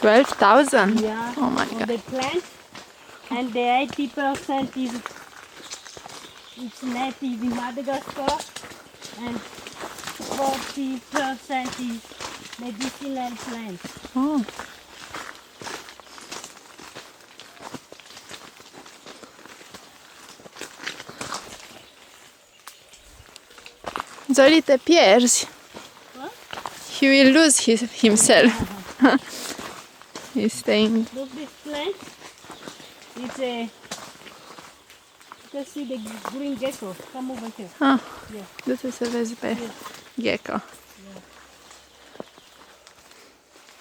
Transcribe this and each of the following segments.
12,000? Yeah. Oh my of god. the plant, and the 80% is it's native in Madagascar, and 40% is medicinal plants. Oh. Zoli, te pierzi. What? He will lose himself. He's staying. Look, this plant. It's a. You can see the green gecko. Come over here. Ah, Yeah. du-te să vezi pe Here. gecko. Yeah.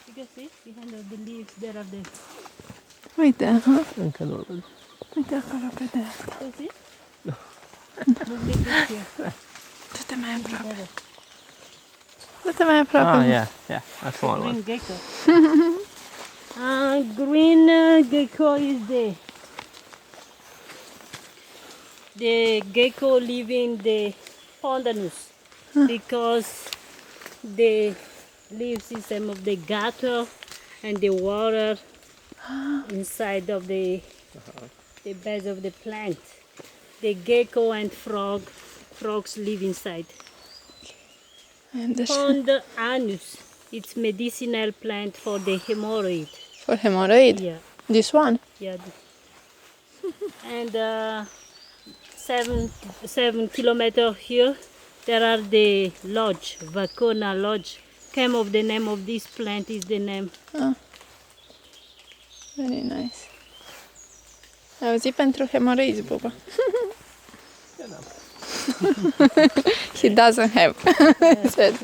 You can see behind the leaves there are the. Uite, ha? Încă nu-l văd. Uite acolo pe dreapta. You can see? Look, this here. Du-te mai aproape. Together. Du-te mai aproape. Ah, yeah, that's one. Green gecko. Green gecko is the gecko living the pandanus because the live system of the gutter and the water inside of the beds of the plant. The gecko and frogs live inside. And this Pandanus, it's medicinal plant for the hemorrhoid. for hemorrhoid. Yeah, This one? yeah. And 7 kilometers here, there are the lodge, Vacona Lodge. Came of the name of this plant is the name. Ah. Very nice. Ai auzit pentru hemorrhoids, Buba? He doesn't have. Said.